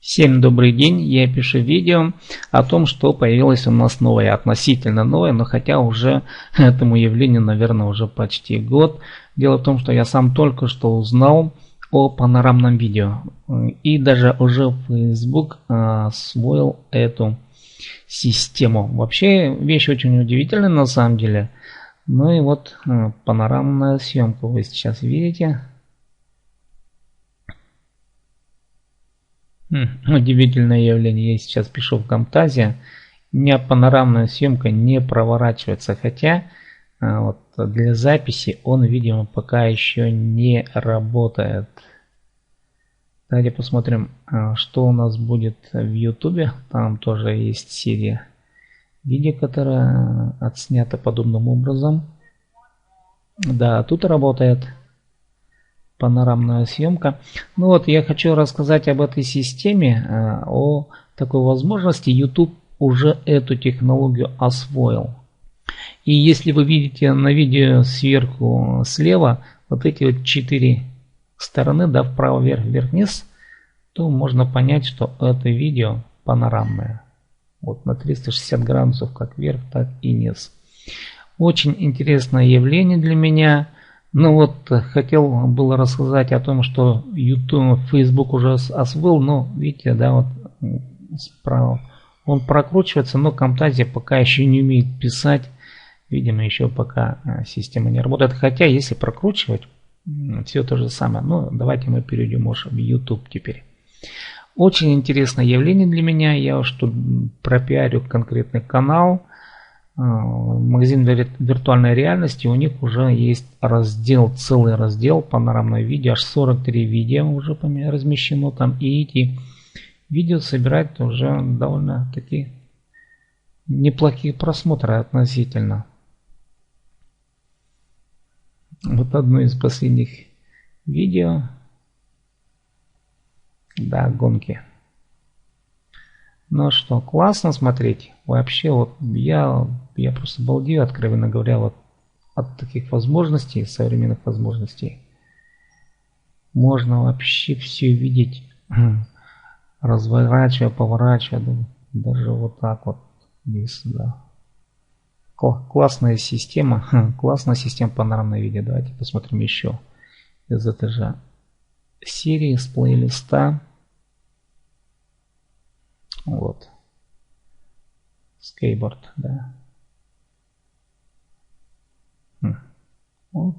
Всем добрый день, я пишу видео о том, что появилось у нас новое, относительно новое, но хотя уже этому явлению, наверное, уже почти год. Дело в том, что я сам только что узнал о панорамном видео и даже уже в Facebook освоил эту систему. Вообще вещь очень удивительная на самом деле. Ну и вот панорамная съемка вы сейчас видите. Удивительное явление. Я сейчас пишу в Camtasia. У меня панорамная съемка не проворачивается. Хотя вот для записи он, видимо, пока еще не работает. Давайте посмотрим, что у нас будет в YouTube. Там тоже есть серия видео, которая отснята подобным образом. Да, тут работает панорамная съемка. Ну вот, я хочу рассказать об этой системе, о такой возможности. YouTube уже эту технологию освоил. И если вы видите на видео сверху слева вот эти вот 4 стороны, да, вправо, вверх, вверх, вниз, то можно понять, что это видео панорамное. Вот на 360 градусов как вверх, так и вниз. Очень интересное явление для меня. Ну вот, хотел было рассказать о том, что YouTube, Facebook уже освоил, но видите, да, вот справа он прокручивается, но Camtasia пока еще не умеет писать. Видимо, еще пока система не работает. Хотя, если прокручивать, все то же самое. Но давайте мы перейдем уже в YouTube теперь. Очень интересное явление для меня. Я уж тут пропиарю конкретный канал. Магазин виртуальной реальности, у них уже есть раздел, целый раздел панорамное видео, аж 43 видео уже размещено там, и эти видео собирают уже довольно такие неплохие просмотры относительно. Вот одно из последних видео, да, гонки. Ну что, классно смотреть. Вообще, вот я просто балдею, откровенно говоря, вот от таких возможностей, современных возможностей. Можно вообще все видеть, разворачивая, поворачивая, даже вот так вот вниз, да. Классная система, классная система панорамного видео. Давайте посмотрим еще из этой же серии, с плейлиста. Вот. Skateboard, да. Вот.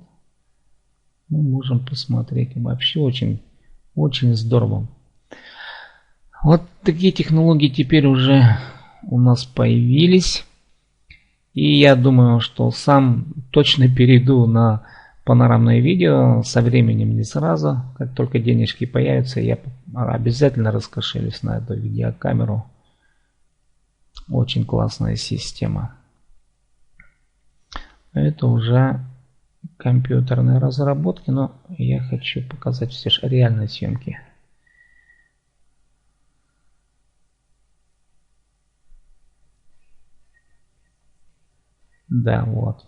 Мы можем посмотреть. Вообще очень здорово. Вот такие технологии теперь уже у нас появились. И я думаю, что сам точно перейду на панорамное видео со временем, не сразу. Как только денежки появятся, я обязательно раскошелюсь на эту видеокамеру. Очень классная система. Это уже компьютерные разработки, но я хочу показать все же реальные съемки. Да, вот.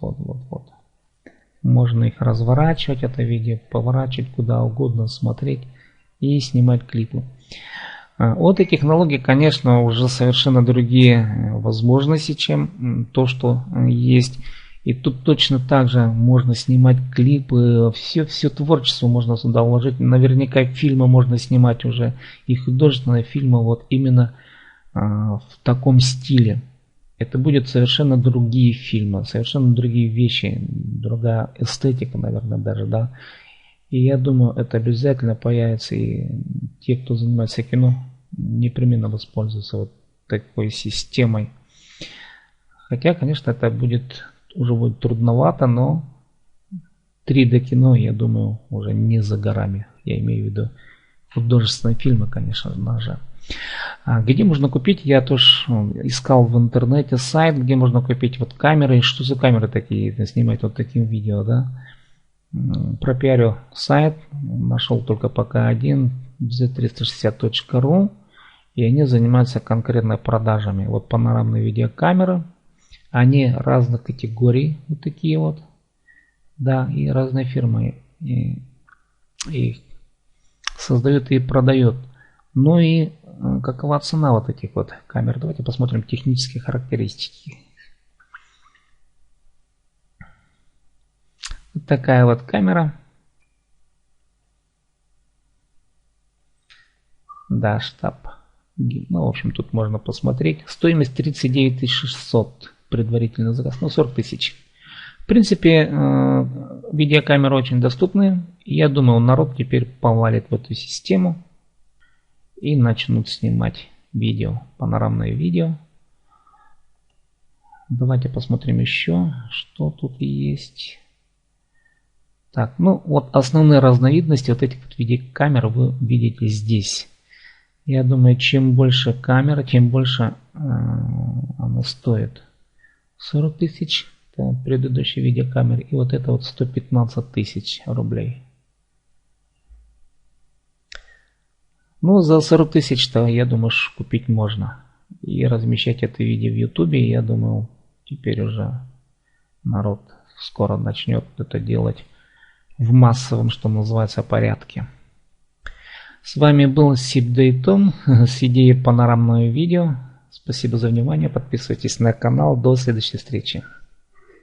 Можно их разворачивать, это видео, поворачивать куда угодно, смотреть и снимать клипы. От этой технологии, конечно, уже совершенно другие возможности, чем то, что есть. И тут точно так же можно снимать клипы, все творчество можно сюда вложить. Наверняка фильмы можно снимать уже, и художественные фильмы вот именно в таком стиле. Это будут совершенно другие фильмы, совершенно другие вещи, другая эстетика, наверное, даже, да. И я думаю, это обязательно появится, и те, кто занимается кино, непременно воспользуются вот такой системой. Хотя, конечно, это уже будет трудновато, но 3D кино, я думаю, уже не за горами. Я имею в виду художественные фильмы, конечно же. Где можно купить? Я тоже искал в интернете сайт, где можно купить вот камеры. Что за камеры такие? Снимать вот таким видео, да? Пропиарю сайт. Нашел только пока один. z360.ru. И они занимаются конкретно продажами. Вот панорамные видеокамеры. Они разных категорий. Вот такие вот. Да, и разные фирмы их создают и продают. Ну и какова цена вот этих вот камер? Давайте посмотрим технические характеристики. Вот такая вот камера. Да, штаб. Ну, в общем, тут можно посмотреть. Стоимость 39 600. Предварительный заказ. Ну, 40 тысяч. В принципе, видеокамеры очень доступны. Я думаю, народ теперь повалит в эту систему и начнут снимать видео, панорамное видео. Давайте посмотрим еще, что тут есть. Так, ну вот основные разновидности вот этих вот видеокамер вы видите здесь. Я думаю, чем больше камера, тем больше она стоит. 40 тысяч. Это предыдущие видеокамеры. И вот это вот 115 тысяч рублей. Ну, за 40 тысяч-то, я думаю, купить можно. И размещать это видео в ютубе, я думаю, теперь уже народ скоро начнет это делать в массовом, что называется, порядке. С вами был SIP-Dayton с идеей панорамного видео. Спасибо за внимание. Подписывайтесь на канал. До следующей встречи.